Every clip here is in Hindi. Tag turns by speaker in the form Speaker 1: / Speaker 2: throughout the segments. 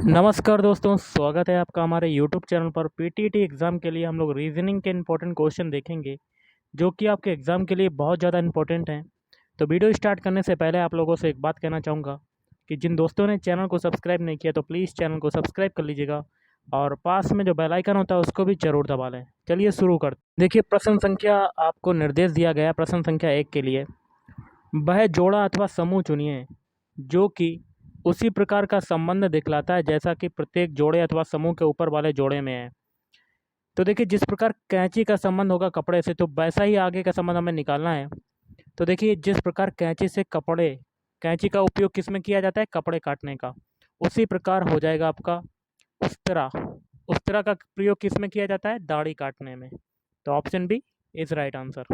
Speaker 1: नमस्कार दोस्तों, स्वागत है आपका हमारे यूट्यूब चैनल पर। पीटीटी एग्ज़ाम के लिए हम लोग रीजनिंग के इंपॉर्टेंट क्वेश्चन देखेंगे, जो कि आपके एग्ज़ाम के लिए बहुत ज़्यादा इंपॉर्टेंट हैं। तो वीडियो स्टार्ट करने से पहले आप लोगों से एक बात कहना चाहूँगा कि जिन दोस्तों ने चैनल को सब्सक्राइब नहीं किया तो प्लीज़ चैनल को सब्सक्राइब कर लीजिएगा और पास में जो बेल आइकन होता है उसको भी ज़रूर दबा लें। चलिए शुरू करते हैं। देखिए, प्रश्न संख्या आपको निर्देश दिया गया है। प्रश्न संख्या 1 के लिए वह जोड़ा अथवा समूह चुनिए जो कि उसी प्रकार का संबंध दिखलाता है जैसा कि प्रत्येक जोड़े अथवा समूह के ऊपर वाले जोड़े में है। तो देखिए, जिस प्रकार कैंची का संबंध होगा कपड़े से, तो वैसा ही आगे का संबंध हमें निकालना है। तो देखिए, जिस प्रकार कैंची से कपड़े, कैंची का उपयोग किस में किया जाता है? कपड़े काटने का। उसी प्रकार हो जाएगा आपका उस्तरा। उस्तरा का प्रयोग किस में किया जाता है? दाढ़ी काटने में। तो option B is right answer.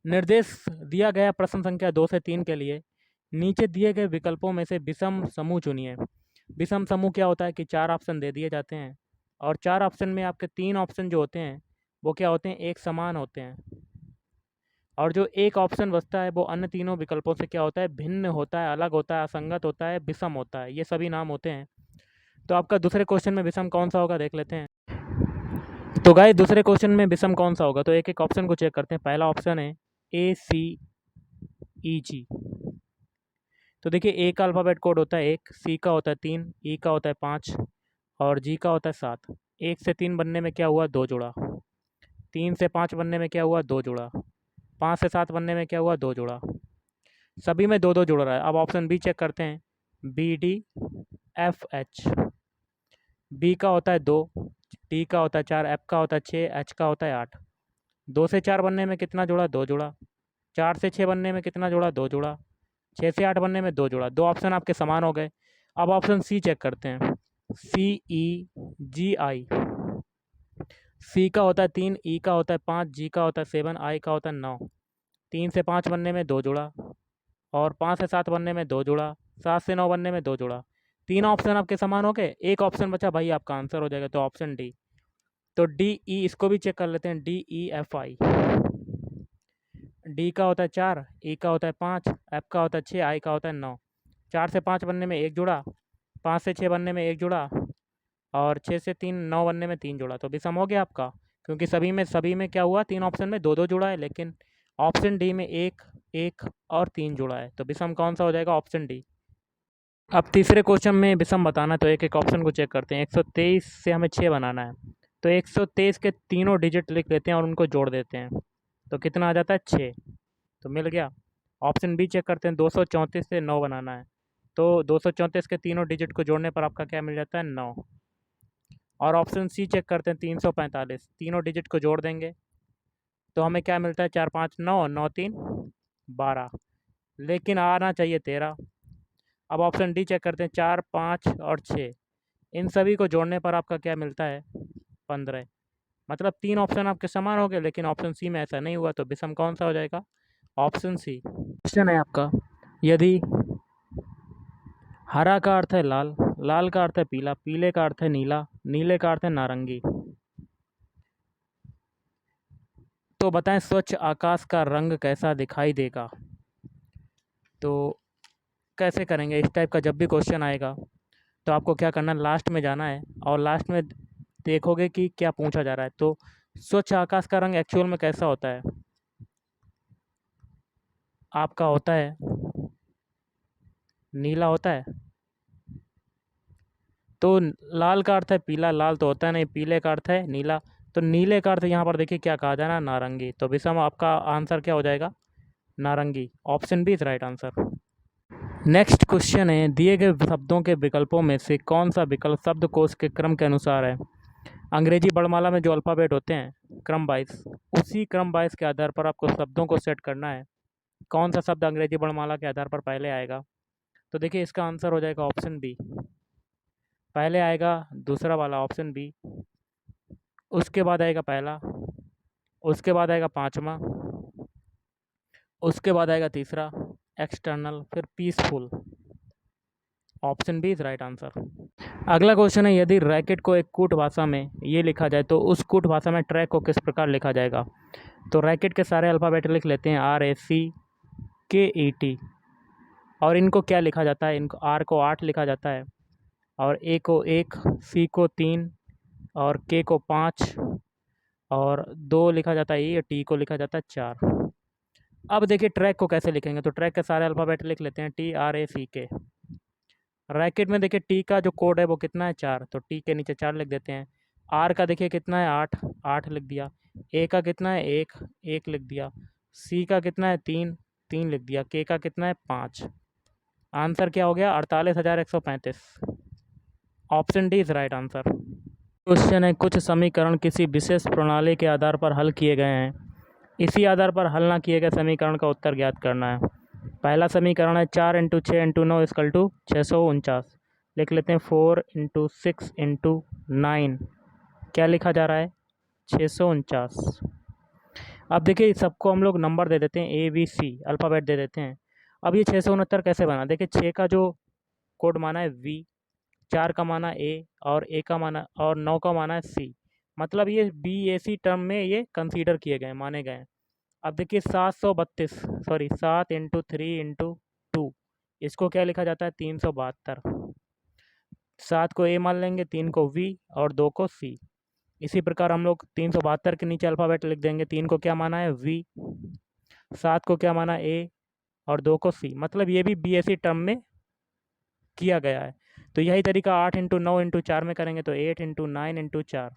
Speaker 1: निर्देश दिया गया प्रश्न संख्या 2 से 3 के लिए नीचे दिए गए विकल्पों में से विषम समूह चुनिए। विषम समूह क्या होता है कि 4 ऑप्शन दे दिए जाते हैं और 4 ऑप्शन में आपके 3 ऑप्शन जो होते हैं वो क्या होते हैं? एक समान होते हैं, और जो एक ऑप्शन बचता है वो अन्य तीनों विकल्पों से क्या होता है? भिन्न होता है, अलग होता है, असंगत होता है, विषम होता है। ये सभी नाम होते हैं। तो आपका दूसरे क्वेश्चन में विषम कौन सा होगा, देख लेते हैं। तो गाइस, दूसरे क्वेश्चन में विषम कौन सा होगा? तो एक एक ऑप्शन को चेक करते हैं। पहला ऑप्शन है ACEG। तो देखिए, ए का अल्फ़ाबेट कोड होता है 1, सी का होता है 3, ई का होता है 5 और जी का होता है 7। 1 से 3 बनने में क्या हुआ? 2 जुड़ा। 3 से 5 बनने में क्या हुआ? 2 जुड़ा। 5 से 7 बनने में क्या हुआ? 2 जुड़ा। सभी में 2-2 जुड़ रहा है। अब ऑप्शन बी चेक करते हैं। BDFH। बी का होता है 2, डी का होता है 4, एफ का होता है 6, एच का होता है 8। 2 से 4 बनने में कितना जुड़ा? 2 जुड़ा। 4 से 6 बनने में कितना जुड़ा? 2 जुड़ा। 6 से 8 बनने में 2 जुड़ा। 2 ऑप्शन आपके समान हो गए। अब ऑप्शन सी चेक करते हैं। CEGI। सी का होता है 3, ई का होता है 5, जी का होता है 7, आई का होता है 9। 3 से 5 बनने में 2 जुड़ा और 5 से 7 बनने में 2 जुड़ा। 7 से 9 बनने में 2 जुड़ा। 3 ऑप्शन आपके समान हो गए। एक ऑप्शन बचा भाई, आपका आंसर हो जाएगा। तो ऑप्शन डी। तो डी ई इसको भी चेक कर लेते हैं। DEFI। डी का होता है 4, ई का होता है 5, एफ का होता है 6, आई का होता है 9। 4 से 5 बनने में 1 जुड़ा, 5 से 6 बनने में 1 जुड़ा और 6 से 3 9 बनने में 3 जुड़ा। तो विषम हो गया आपका, क्योंकि सभी में क्या हुआ? 3 ऑप्शन में 2-2 जुड़ा है, लेकिन ऑप्शन डी में 1 1 और 3 जुड़ा है। तो विषम कौन सा हो जाएगा? Option D. अब तीसरे क्वेश्चन में विषम बताना है, तो एक एक ऑप्शन को चेक करते हैं। 123 से हमें 6 बनाना है, तो 123 के तीनों डिजिट लिख लेते हैं और उनको जोड़ देते हैं। तो कितना आ जाता है? 6। तो मिल गया। ऑप्शन बी चेक करते हैं। 234 से 9 बनाना है, तो 234 के तीनों डिजिट को जोड़ने पर आपका क्या मिल जाता है? 9। और ऑप्शन सी चेक करते हैं। 345 तीनों डिजिट को जोड़ देंगे तो हमें क्या मिलता है? 4 5 9, 9 3 12, लेकिन आना चाहिए 13। अब ऑप्शन डी चेक करते हैं। 4 5 और 6, इन सभी को जोड़ने पर आपका क्या मिलता है? 15। मतलब 3 ऑप्शन आपके समान हो गए, लेकिन ऑप्शन सी में ऐसा नहीं हुआ। तो विषम कौन सा हो जाएगा? Option C. क्वेश्चन है आपका, यदि हरा का अर्थ है लाल, लाल का अर्थ है पीला, पीले का अर्थ है नीला, नीले का अर्थ है नारंगी, तो बताएं स्वच्छ आकाश का रंग कैसा दिखाई देगा? तो कैसे करेंगे? इस टाइप का जब भी क्वेश्चन आएगा तो आपको क्या करना है? लास्ट में जाना है और लास्ट में देखोगे कि क्या पूछा जा रहा है। तो स्वच्छ आकाश का रंग एक्चुअल में कैसा होता है? आपका होता है नीला होता है। तो लाल का अर्थ है पीला, लाल तो होता है नहीं, पीले का अर्थ है नीला, तो नीले का अर्थ यहाँ पर देखिए क्या कहा जा रहा है? नारंगी। तो विषम आपका आंसर क्या हो जाएगा? नारंगी। Option B is right answer. Next question है, दिए गए शब्दों के विकल्पों में से कौन सा विकल्प शब्दकोश के क्रम के अनुसार है? अंग्रेजी वर्णमाला में जो अल्फ़ाबेट होते हैं क्रम वाइज, उसी क्रम वाइज के आधार पर आपको शब्दों को सेट करना है। कौन सा शब्द अंग्रेजी वर्णमाला के आधार पर पहले आएगा? तो देखिए, इसका आंसर हो जाएगा ऑप्शन बी। पहले आएगा दूसरा वाला ऑप्शन बी, उसके बाद आएगा पहला, उसके बाद आएगा पाँचवा, उसके बाद आएगा तीसरा एक्सटर्नल, फिर peaceful. Option B is right answer. अगला क्वेश्चन है, यदि रैकेट को एक कूट भाषा में ये लिखा जाए तो उस कूट भाषा में ट्रैक को किस प्रकार लिखा जाएगा? तो रैकेट के सारे अल्फ़ाबेट लिख लेते हैं। RACKET। और इनको क्या लिखा जाता है? इनको आर को 8 लिखा जाता है, और ए को 1, सी को 3 और के को 5 और 2 लिखा जाता है ई और टी को लिखा जाता है 4। अब देखिए ट्रैक को कैसे लिखेंगे, तो ट्रैक के सारे अल्फ़ाबेट लिख लेते हैं, TRACK। रैकेट में देखिए टी का जो कोड है वो कितना है 4, तो टी के नीचे 4 लिख देते हैं। आर का देखिए कितना है 8, 8 लिख दिया। ए का कितना है 1, 1 लिख दिया। सी का कितना है 3, 3 लिख दिया। के का कितना है 5। आंसर क्या हो गया 48,135। Option D is right answer. Question है, कुछ समीकरण किसी विशेष प्रणाली के आधार पर हल किए गए हैं, इसी आधार पर हल ना किए गए समीकरण का उत्तर ज्ञात करना है। पहला समीकरण है 4 इंटू 6 इंटू 9 इक्वल टू 649। लिख लेते हैं 4 इंटू 6 इंटू 9, क्या लिखा जा रहा है 649। अब देखिए सबको हम लोग नंबर दे देते हैं ABC, अल्फ़ाबेट दे देते हैं। अब ये 669 कैसे बना, देखिए 6 का जो कोड माना है V, 4 का माना A और A का माना और 9 का माना है C, मतलब ये BAC टर्म में ये कंसीडर किए गए, माने गए हैं। अब देखिए 7 इंटू 3 इंटू 2, इसको क्या लिखा जाता है 372। 7 को A मान लेंगे, 3 को V और 2 को C। इसी प्रकार हम लोग 372 के नीचे अल्फ़ाबेट लिख देंगे, 3 को क्या माना है V, 7 को क्या माना A और 2 को C, मतलब ये भी BAC टर्म में किया गया है। तो यही तरीका 8 इंटू 9 इंटू 4 में करेंगे, तो 8 इंटू 9 इंटू 4,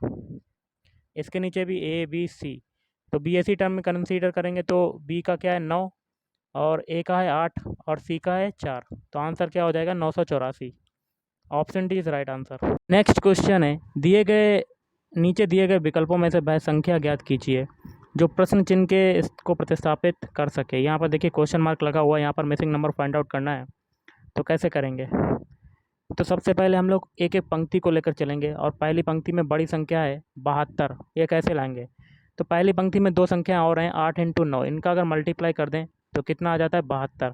Speaker 1: इसके नीचे भी ABC, तो BAC टर्म में कंसीडर करेंगे तो B का क्या है 9 और A का है 8 और C का है 4, तो आंसर क्या हो जाएगा 984। Option D is right answer. Next question है, दिए गए नीचे दिए गए विकल्पों में से वह संख्या ज्ञात कीजिए जो प्रश्न चिन्ह के इसको प्रतिस्थापित कर सके। यहाँ पर देखिए क्वेश्चन मार्क लगा हुआ है, यहाँ पर मिसिंग नंबर फाइंड आउट करना है, तो कैसे करेंगे। तो सबसे पहले हम लोग एक एक पंक्ति को लेकर चलेंगे और पहली पंक्ति में बड़ी संख्या है 72, ये कैसे लाएंगे। तो पहली पंक्ति में दो संख्याएँ और हैं 8 इंटू 9, इनका अगर मल्टीप्लाई कर दें तो कितना आ जाता है 72।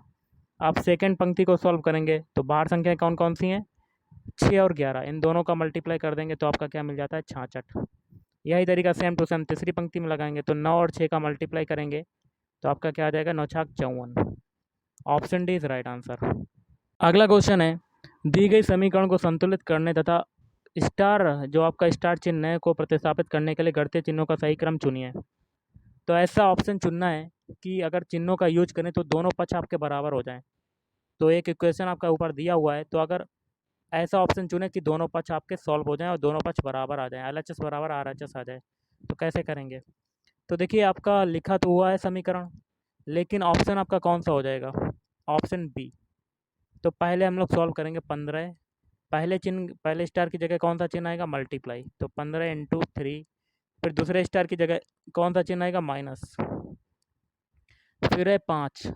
Speaker 1: अब सेकेंड पंक्ति को सॉल्व करेंगे तो बाहर संख्याएँ कौन कौन सी हैं 6 और 11, इन दोनों का मल्टीप्लाई कर देंगे तो आपका क्या मिल जाता है 66। यही तरीका सेम टू सेम तीसरी पंक्ति में लगाएंगे तो 9 और 6 का मल्टीप्लाई करेंगे तो आपका क्या आ जाएगा 9 छाक 54। Option D is right answer. अगला क्वेश्चन है, दी गई समीकरण को संतुलित करने तथा स्टार जो आपका स्टार चिन्ह है को प्रतिस्थापित करने के लिए घटते चिन्हों का सही क्रम चुनिए। तो ऐसा ऑप्शन चुनना है कि अगर चिन्हों का यूज करें तो दोनों पक्ष आपके बराबर हो जाएं। तो एक इक्वेशन आपका ऊपर दिया हुआ है, तो अगर ऐसा ऑप्शन चुने कि दोनों पक्ष आपके सॉल्व हो जाएं और दोनों पक्ष बराबर आ जाएं, LHS बराबर RHS आ जाए, तो कैसे करेंगे। तो देखिए आपका लिखा तो हुआ है समीकरण, लेकिन ऑप्शन आपका कौन सा हो जाएगा, ऑप्शन बी। तो पहले हम लोग सॉल्व करेंगे 15, पहले स्टार की जगह कौन सा चिन्ह आएगा मल्टीप्लाई, तो 15 इंटू 3, फिर दूसरे स्टार की जगह कौन सा चिन्ह आएगा माइनस, फिर है 5,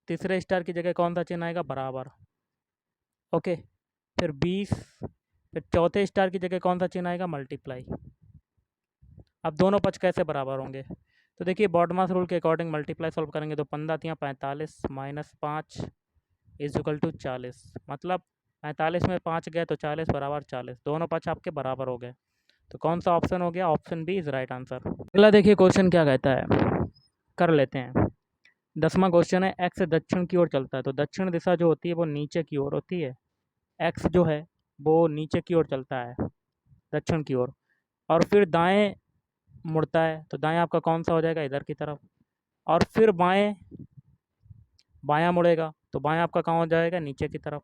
Speaker 1: तीसरे स्टार की जगह कौन सा चिन्ह आएगा बराबर, ओके, फिर 20, फिर चौथे स्टार की जगह कौन सा चिन्ह आएगा मल्टीप्लाई। अब दोनों पक्ष कैसे बराबर होंगे, तो देखिए बॉडमास रूल के अकॉर्डिंग मल्टीप्लाई सॉल्व करेंगे तो 15 45 माइनस 5 इज इक्वल टू 40, मतलब 45 में 5 गए तो 40 बराबर 40, दोनों पक्ष आपके बराबर हो गए। तो कौन सा ऑप्शन हो गया, option B is right answer. अगला देखिए क्वेश्चन क्या कहता है, कर लेते हैं। 10वां क्वेश्चन है, एक्स दक्षिण की ओर चलता है, तो दक्षिण दिशा जो होती है वो नीचे की ओर होती है, एक्स जो है वो नीचे की ओर चलता है दक्षिण की ओर, और फिर दाएं मुड़ता है, तो दाएं आपका कौन सा हो जाएगा इधर की तरफ, और फिर बायां मुड़ेगा तो बायां आपका कहाँ हो जाएगा नीचे की तरफ,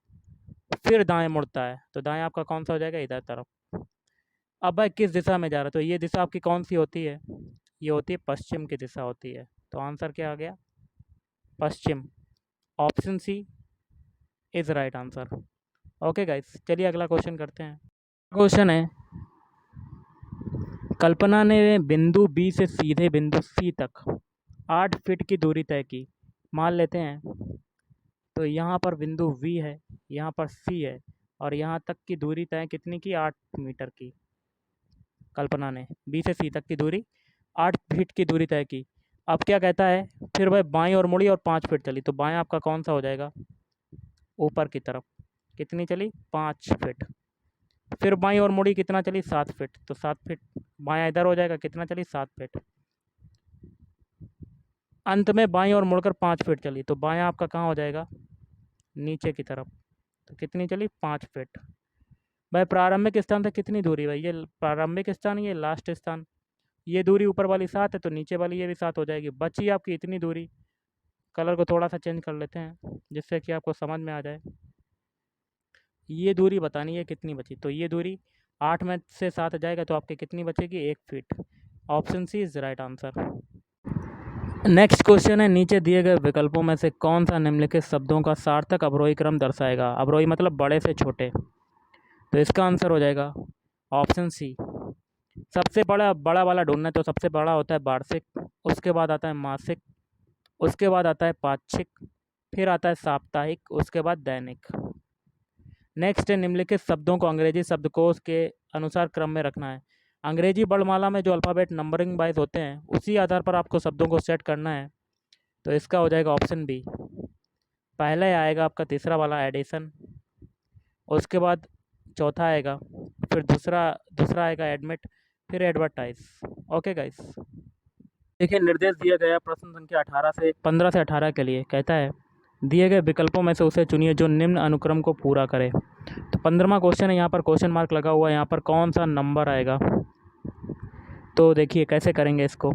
Speaker 1: फिर दाएं मुड़ता है तो दाएं आपका कौन सा हो जाएगा इधर तरफ। अब भाई किस दिशा में जा रहा है, तो ये दिशा आपकी कौन सी होती है, ये होती है पश्चिम की दिशा होती है, तो आंसर क्या आ गया पश्चिम। Option C is right answer. Okay guys, चलिए अगला क्वेश्चन करते हैं। क्वेश्चन है, कल्पना ने बिंदु बी से सीधे बिंदु सी तक 8 फीट की दूरी तय की, मान लेते हैं। तो यहाँ पर बिंदु वी है, यहाँ पर सी है, और यहाँ तक की दूरी तय कितनी की 8 मीटर की। कल्पना ने बी से सी तक की दूरी 8 फीट की दूरी तय की। अब क्या कहता है, फिर वह बाईं ओर मुड़ी और 5 फीट चली, तो बायां आपका कौन सा हो जाएगा ऊपर की तरफ, कितनी चली 5 फीट। फिर बाईं ओर मुड़ी कितना चली 7 फीट, तो 7 फीट बायां इधर हो जाएगा, कितना चली 7 फीट। अंत में बाईं ओर मुड़कर 5 फीट चली, तो बायां आपका कहाँ हो जाएगा नीचे की तरफ, तो कितनी चली 5 फीट। भाई प्रारंभिक स्थान से कितनी दूरी भाई, ये प्रारंभिक स्थान, ये लास्ट स्थान, ये दूरी ऊपर वाली 7 है तो नीचे वाली ये भी 7 हो जाएगी। बची आपकी इतनी दूरी। कलर को थोड़ा सा चेंज कर लेते हैं जिससे कि आपको समझ में आ जाए। ये दूरी बतानी है कितनी बची, तो ये दूरी 8 में से 7 जाएगा तो आपकी कितनी बचेगी, 1 feet. Option C is right answer. Next question है, नीचे दिए गए विकल्पों में से कौन सा निम्नलिखित शब्दों का सार्थक अवरोही क्रम दर्शाएगा। अवरोही मतलब बड़े से छोटे, तो इसका आंसर हो जाएगा ऑप्शन सी। सबसे बड़ा बड़ा वाला ढूंढना है तो सबसे बड़ा होता है वार्षिक, उसके बाद आता है मासिक, उसके बाद आता है पाक्षिक, फिर आता है साप्ताहिक, उसके बाद दैनिक। नेक्स्ट है, निम्नलिखित शब्दों को अंग्रेजी शब्दकोश के अनुसार क्रम में रखना है। अंग्रेजी वर्णमाला में जो अल्फ़ाबेट नंबरिंग वाइज होते हैं उसी आधार पर आपको शब्दों को सेट करना है, तो इसका हो जाएगा ऑप्शन बी। पहले आएगा आपका तीसरा वाला एडिशन, उसके बाद चौथा आएगा, फिर दूसरा आएगा एडमिट, फिर एडवर्टाइज। ओके गाइस, देखिए निर्देश दिया गया प्रश्न संख्या 15 से 18 के लिए कहता है, दिए गए विकल्पों में से उसे चुनिए जो निम्न अनुक्रम को पूरा करे। तो 15वां क्वेश्चन है, यहाँ पर क्वेश्चन मार्क लगा हुआ है, यहाँ पर कौन सा नंबर आएगा। तो देखिए कैसे करेंगे इसको।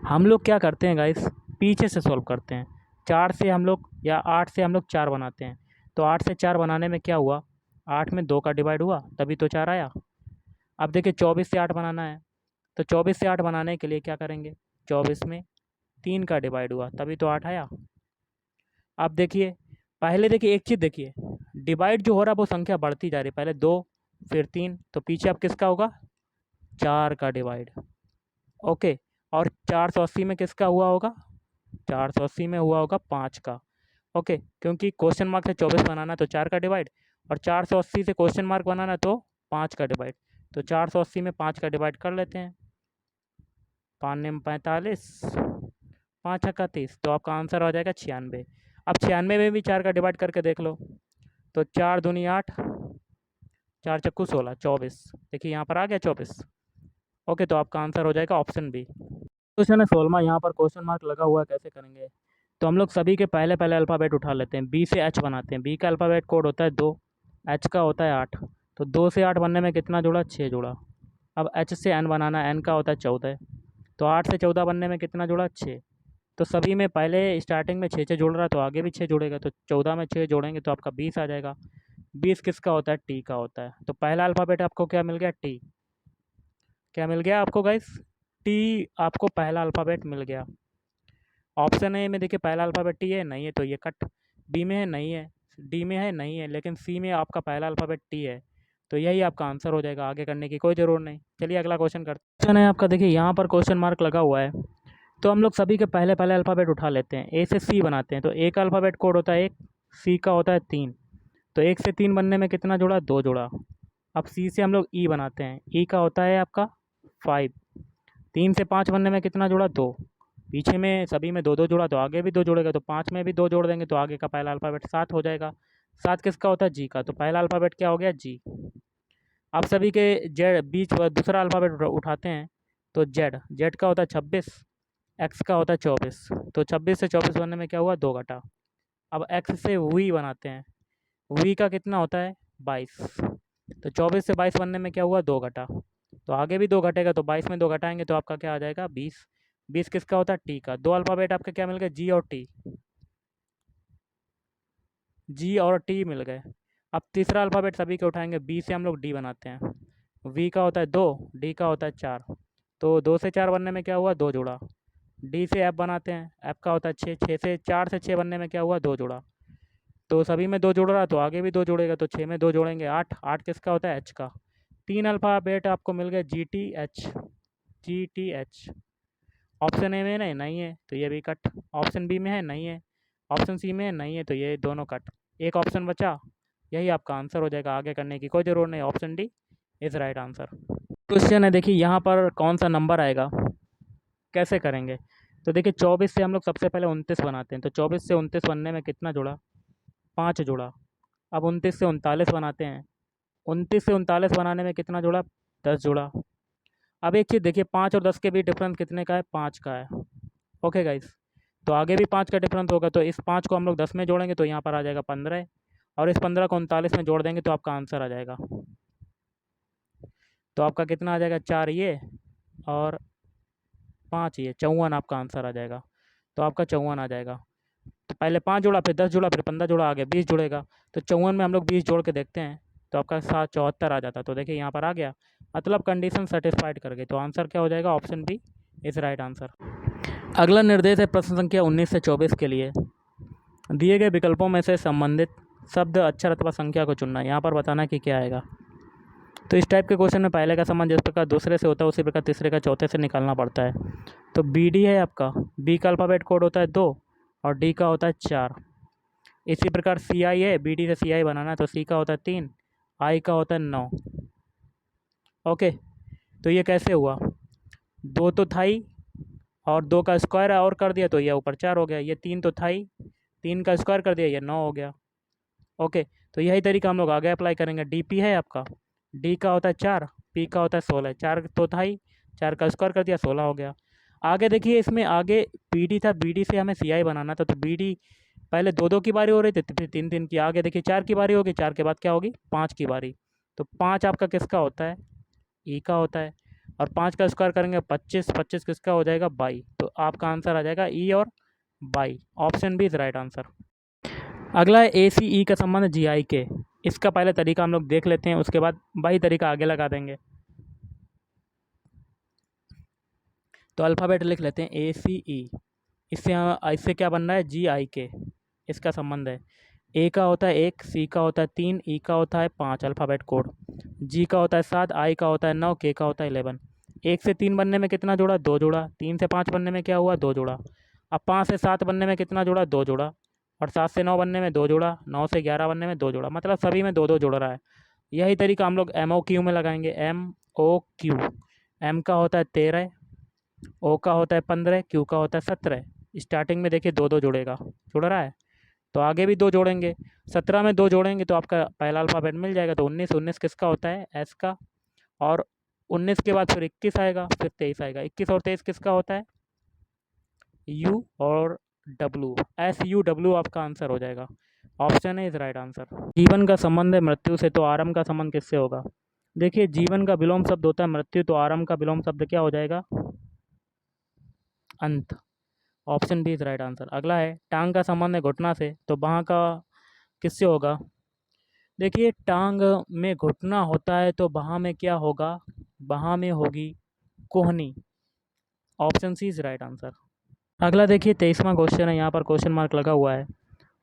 Speaker 1: हम लोग क्या करते हैं गाइस, पीछे से सॉल्व करते हैं। 4 से हम लोग या 8 से हम लोग 4 बनाते हैं, तो 8 से 4 बनाने में क्या हुआ, 8 में 2 का डिवाइड हुआ तभी तो 4 आया। अब देखिए 24 से 8 बनाना है, तो 24 से 8 बनाने के लिए क्या करेंगे, 24 में 3 का डिवाइड हुआ तभी तो 8 आया। अब देखिए पहले देखिए एक चीज़ देखिए, डिवाइड जो हो रहा है वो संख्या बढ़ती जा रही है, पहले 2 फिर 3, तो पीछे अब किसका होगा, 4 का डिवाइड। ओके, और 480 में किसका हुआ होगा, 480 में हुआ होगा 5 का। ओके, क्योंकि क्वेश्चन मार्क से 24 बनाना तो 4 का डिवाइड, और 480 से क्वेश्चन मार्क बनाना तो 5 का डिवाइड, तो 480 में 5 का डिवाइड कर लेते हैं। 5 में 45, 5 छक्का 30, तो आपका आंसर हो जाएगा 96। अब 96 में भी 4 का डिवाइड करके देख लो, तो 4 दूनी 8, 4 चक्कू 16, 24। देखिए यहाँ पर आ गया 24। ओके, तो आपका आंसर हो जाएगा ऑप्शन बी। क्वेश्चन है 16वां, यहाँ पर क्वेश्चन मार्क लगा हुआ है, कैसे करेंगे। तो हम लोग सभी के पहले पहले अल्फ़ाबेट उठा लेते हैं, बी से एच बनाते हैं। बी का अल्फ़ाबेट कोड होता है 2, एच का होता है 8, तो 2 से 8 बनने में कितना जुड़ा, 6 जुड़ा। अब एच से एन बनाना, एन का होता है 14, तो 8 से 14 बनने में कितना जुड़ा, 6। तो सभी में पहले स्टार्टिंग में 6 6 जुड़ रहा है तो आगे भी 6 जुड़ेगा, तो 14 में 6 जोड़ेंगे तो आपका 20 आ जाएगा। 20 किसका होता है, टी का होता है। तो पहला अल्फ़ाबेट आपको क्या मिल गया, टी। क्या मिल गया आपको गाइस, टी आपको पहला अल्फ़ाबेट मिल गया। ऑप्शन ए में देखिए पहला अल्फ़ाबेट टी है, नहीं है तो ये कट। बी में है, नहीं है। डी में है, नहीं है, लेकिन सी में आपका पहला अल्फ़ाबेट टी है, तो यही आपका आंसर हो जाएगा, आगे करने की कोई ज़रूरत नहीं। चलिए अगला क्वेश्चन करते हैं। क्वेश्चन है आपका, देखिए यहाँ पर क्वेश्चन मार्क लगा हुआ है, तो हम लोग सभी के पहले पहले अल्फ़ाबेट उठा लेते हैं, ए से सी बनाते हैं। तो ए का अल्फ़ाबेट कोड होता है 1, सी का होता है 3, तो 1 से 3 बनने में कितना जुड़ा, 2 जुड़ा। अब सी से हम लोग ई बनाते हैं, ई का होता है आपका 5, 3 से 5 बनने में कितना जुड़ा, 2। पीछे में सभी में 2 2 जुड़ा तो आगे भी 2 जुड़ेगा, तो 5 में भी 2 जोड़ देंगे तो आगे का पहला अल्फ़ाबेट 7 हो जाएगा। 7 किसका होता है, जी का, तो पहला अल्फ़ाबेट क्या हो गया, जी। अब सभी के जेड बीच दूसरा अल्फ़ाबेट उठाते हैं, तो जेड, जेड का होता है 26, एक्स का होता है 24, तो 26 से 24 बनने में क्या हुआ, 2 घटा। अब एक्स से वी बनाते हैं, वी का कितना होता है, 22, तो 24 से 22 बनने में क्या हुआ, 2 घटा, तो आगे भी 2 घटेगा, तो 22 में 2 घटाएंगे तो आपका क्या आ जाएगा, 20। 20 किसका होता है, टी का। दो अल्फ़ाबेट आपके क्या मिल गए, जी और टी, जी और टी मिल गए। अब तीसरा अल्फ़ाबेट सभी के उठाएंगे, बी से हम लोग डी बनाते हैं, वी का होता है 2, डी का होता है 4, तो 2 से 4 बनने में क्या हुआ, 2 जुड़ा। डी से एफ बनाते हैं, एफ का होता है 6, 6 से 4 से 6 बनने में क्या हुआ, 2 जुड़ा। तो सभी में 2 जुड़ रहा तो आगे भी 2 जुड़ेगा, तो 6 में 2 जोड़ेंगे, 8, 8 किसका होता है, एच का। 3 अल्फ़ाबेट आपको मिल गए, G T H, G T H. Option A में नहीं, नहीं है तो ये भी कट। ऑप्शन बी में है, नहीं है। ऑप्शन सी में है, नहीं है, तो ये दोनों कट। एक ऑप्शन बचा, यही आपका आंसर हो जाएगा, आगे करने की कोई ज़रूरत नहीं, option D is right answer. Question है, देखिए यहाँ पर कौन सा नंबर आएगा, कैसे करेंगे। तो देखिए 24 से हम लोग सबसे पहले 29 बनाते हैं, तो 24 से 29 बनने में कितना जुड़ा, 5 जुड़ा। अब 29 से 39 बनाते हैं, 29 से 39 बनाने में कितना जुड़ा, 10 जुड़ा। अब एक चीज़ देखिए, 5 और 10 के बीच डिफरेंस कितने का है, 5 का है। ओके गाइस, तो आगे भी 5 का डिफरेंस होगा, तो इस 5 को हम लोग 10 में जोड़ेंगे तो यहाँ पर आ जाएगा 15, और इस 15 को 39 में जोड़ देंगे तो आपका आंसर आ जाएगा। तो आपका कितना आ जाएगा, 4 ये और 5 ये, 54 आपका आंसर आ जाएगा। तो आपका 54 आ जाएगा। तो पहले 5 जोड़ा, फिर 10 जोड़ा, फिर 15 जोड़ा, आगे 20 जुड़ेगा। तो 54 में हम लोग 20 जोड़ के देखते हैं तो आपका 74 आ जाता। तो देखिए यहाँ पर आ गया, मतलब कंडीशन सेटिस्फाइड कर गई। तो आंसर क्या हो जाएगा, option B is right answer. अगला निर्देश है प्रश्न संख्या 19 से 24 के लिए। दिए गए विकल्पों में से संबंधित शब्द, अक्षर अथवा संख्या को चुनना। यहाँ पर बताना कि क्या आएगा। तो इस टाइप के क्वेश्चन में पहले का संबंध जिस प्रकार दूसरे से होता है उसी प्रकार तीसरे का चौथे से निकालना पड़ता है। तो बी डी है आपका, बी का अल्फ़ाबेट कोड होता है 2 और डी का होता है 4। इसी प्रकार सी आई है, बी डी से सी आई बनाना है तो सी का होता है 3, आई का होता है 9। ओके, तो ये कैसे हुआ, 2 तो था ही और 2 का स्क्वायर और कर दिया तो ये ऊपर 4 हो गया। ये 3 तो था ही, 3 का स्क्वायर कर दिया ये 9 हो गया। ओके, तो यही तरीका हम लोग आगे अप्लाई करेंगे। डी पी है आपका, डी का होता है 4, पी का होता है 16। 4 तो था ही, 4 का स्क्वायर कर दिया 16 हो गया। आगे देखिए इसमें आगे बी डी था, बी डी से हमें सी आई बनाना था। तो बी डी पहले 2-2 की बारी हो रही थी, फिर 3-3 की। आगे देखिए 4 की बारी होगी, 4 के बाद क्या होगी, 5 की बारी। तो 5 आपका किसका होता है, ई का होता है। और 5 का स्क्वायर करेंगे 25, 25 किसका हो जाएगा, 22। तो आपका आंसर आ जाएगा ई और 22। Option B is right answer. अगला है ए सी ई का संबंध जी आई के। इसका पहले तरीका हम लोग देख लेते हैं, उसके बाद वही तरीका आगे लगा देंगे। तो अल्फ़ाबेट लिख लेते हैं ए सी ई। इससे क्या बन रहा है, जी आई के। इसका संबंध है, ए का होता है 1, सी का होता है 3, ई का होता है 5 अल्फ़ाबेट कोड, जी का होता है 7, आई का होता है 9, के का होता है 11। 1 से 3 बनने में कितना जोड़ा, 2 जोड़ा। 3 से 5 बनने में क्या हुआ, 2 जोड़ा। अब 5 से 7 बनने में कितना जोड़ा, 2 जोड़ा। और 7 से 9 बनने में 2 जोड़ा, 9 से 11 बनने में 2 जोड़ा, मतलब सभी में 2-2 जोड़ रहा है। यही तरीका हम लोग एम ओ क्यू में लगाएंगे। एम ओ क्यू, एम का होता है 13, ओ का होता है 15, क्यू का होता है 17। स्टार्टिंग में देखिए 2-2 जुड़ेगा, जुड़ रहा है। तो आगे भी 2 जोड़ेंगे, 17 में 2 जोड़ेंगे तो आपका पहला अल्फ़ाबेट मिल जाएगा। तो 19, 19 किसका होता है, एस का। और 19 के बाद फिर 21 आएगा, फिर 23 आएगा। 21 और 23 किसका होता है, यू और डब्लू, एस यू डब्लू आपका आंसर हो जाएगा। ऑप्शन है इज राइट आंसर। जीवन का संबंध है मृत्यु से, तो आरंभ का संबंध किससे होगा। देखिए जीवन का विलोम शब्द होता है मृत्यु, तो आरंभ का विलोम शब्द क्या हो जाएगा, अंत। Option B is right answer. अगला है टांग का संबंध है घुटना से, तो वहाँ का किससे होगा। देखिए टांग में घुटना होता है तो वहाँ में क्या होगा, वहाँ में होगी कोहनी। Option C is right answer. अगला देखिए 23वां क्वेश्चन है, यहाँ पर क्वेश्चन मार्क लगा हुआ है।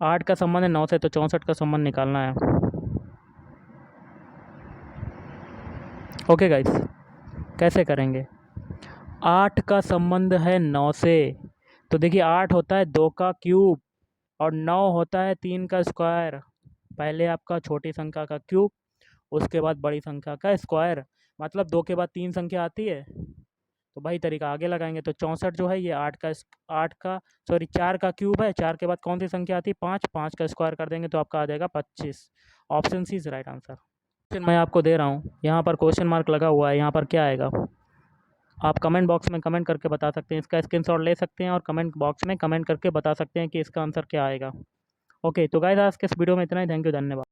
Speaker 1: 8 का संबंध है 9 से, तो 64 का संबंध निकालना है। ओके गाइस, कैसे करेंगे। 8 का संबंध है 9 से, तो देखिए 8 होता है 2 का क्यूब और 9 होता है 3 का स्क्वायर। पहले आपका छोटी संख्या का क्यूब, उसके बाद बड़ी संख्या का स्क्वायर, मतलब 2 के बाद 3 संख्या आती है। तो वही तरीका आगे लगाएंगे। तो 64 जो है ये 4 का क्यूब है, 4 के बाद कौन सी संख्या आती है, 5, 5 का स्क्वायर कर देंगे तो आपका आ जाएगा 25। Option C is right answer. Question मैं आपको दे रहा हूँ, यहाँ पर क्वेश्चन मार्क लगा हुआ है, यहाँ पर क्या आएगा आप कमेंट बॉक्स में कमेंट करके बता सकते हैं। इसका स्क्रीनशॉट ले सकते हैं और कमेंट बॉक्स में कमेंट करके बता सकते हैं कि इसका आंसर क्या आएगा। ओके, तो गाइस आज के इस वीडियो में इतना ही। थैंक यू, धन्यवाद।